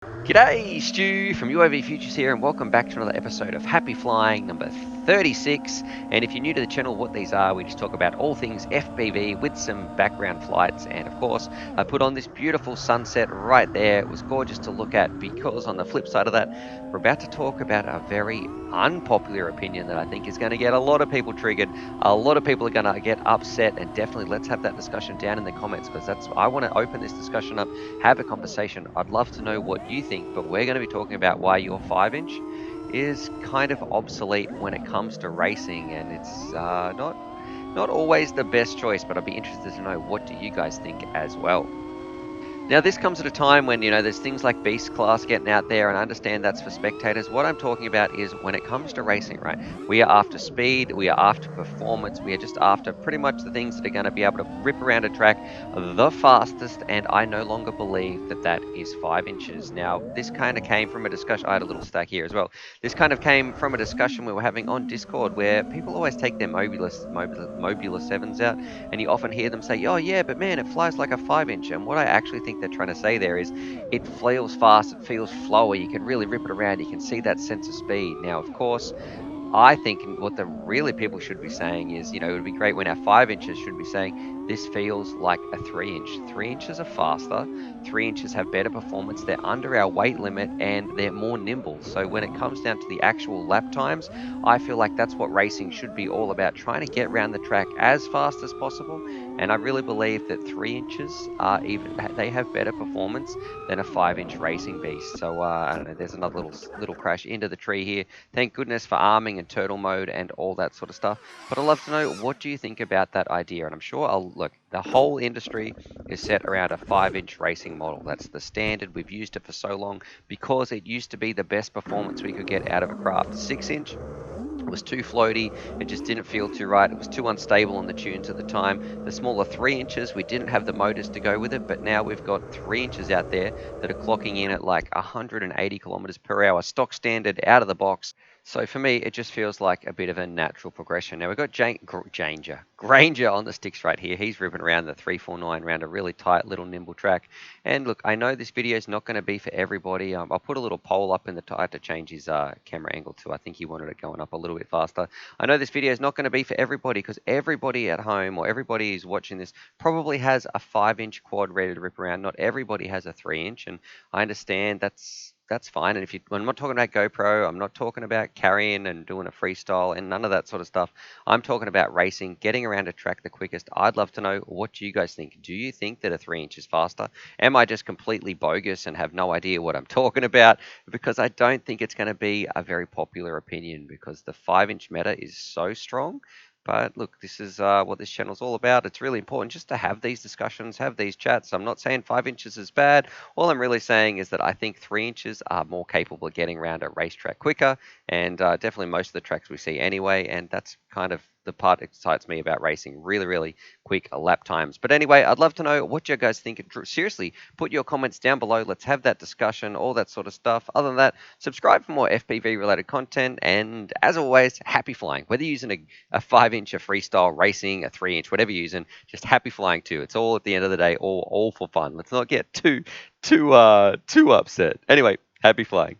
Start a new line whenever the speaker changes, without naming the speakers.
G'day, Stu from UAVfutures here, and welcome back to another episode of Happy Flying number 36. And if you're new to the channel, what these are, we just talk about all things FPV with some background flights. And of course, I put on this beautiful sunset right there. It was gorgeous to look at because on the flip side of that, we're about to talk about a very unpopular opinion that I think is going to get a lot of people triggered. A lot of people are going to get upset, and definitely let's have that discussion down in the comments because I want to open this discussion up, have a conversation. I'd love to know what you think, but we're going to be talking about why your 5-inch is kind of obsolete when it comes to racing, and it's not always the best choice. But I'd be interested to know, what do you guys think as well? Now, this comes at a time when, there's things like Beast Class getting out there, and I understand that's for spectators. What I'm talking about is when it comes to racing, right? We are after speed, we are after performance, we are just after pretty much the things that are going to be able to rip around a track the fastest, and I no longer believe that that is 5 inches. Now, this kind of came from a discussion. I had a little stack here as well. This kind of came from a discussion we were having on Discord where people always take their Mobula 7s out, and you often hear them say, "Oh yeah, but man, it flies like a 5 inch." And what I actually think they're trying to say there is, it feels fast, it feels flowy, you can really rip it around, you can see that sense of speed. Now, of course, I think what the really people should be saying is, it would be great when our 5 inches should be saying this feels like a 3 inch. 3 inches are faster, 3 inches have better performance, they're under our weight limit, and they're more nimble. So when it comes down to the actual lap times, I feel like that's what racing should be all about, trying to get around the track as fast as possible. And I really believe that 3 inches are even, they have better performance than a 5 inch racing beast. So I don't know, there's another little crash into the tree here. Thank goodness for arming and turtle mode and all that sort of stuff. But I'd love to know, what do you think about that idea? And I'm sure look, the whole industry is set around a 5 inch racing model. That's the standard. We've used it for so long because it used to be the best performance we could get out of a craft. 6 inch, it was too floaty. It just didn't feel too right. It was too unstable on the tunes at the time. The smaller 3 inches, we didn't have the motors to go with it, but now we've got 3 inches out there that are clocking in at like 180 kilometers per hour, stock standard, out of the box. So for me, it just feels like a bit of a natural progression. Now we've got Granger on the sticks right here. He's ripping around the 349 around a really tight little nimble track. And look, I know this video is not going to be for everybody. I'll put a little poll up in the. I had to change his camera angle too. I think he wanted it going up a little bit faster. I know this video is not going to be for everybody because everybody at home or everybody who's watching this probably has a 5 inch quad ready to rip around. Not everybody has a 3 inch, and I understand that's fine. And I'm not talking about GoPro, I'm not talking about carrying and doing a freestyle and none of that sort of stuff. I'm talking about racing, getting around a track the quickest. I'd love to know, what do you guys think? Do you think that a 3 inch is faster? Am I just completely bogus and have no idea what I'm talking about? Because I don't think it's going to be a very popular opinion because the 5 inch meta is so strong. But look, this is what this channel is all about. It's really important just to have these discussions, have these chats. I'm not saying 5 inches is bad. All I'm really saying is that I think 3 inches are more capable of getting around a racetrack quicker, and definitely most of the tracks we see anyway. And that's kind of the part that excites me about racing, really, really quick lap times. But anyway, I'd love to know what you guys think. Seriously, put your comments down below. Let's have that discussion, all that sort of stuff. Other than that, subscribe for more FPV related content. And as always, happy flying. Whether you're using a 5 inch, a freestyle, racing, a 3 inch, whatever you're using, just happy flying too. It's all, at the end of the day, all for fun. Let's not get too upset. Anyway, happy flying.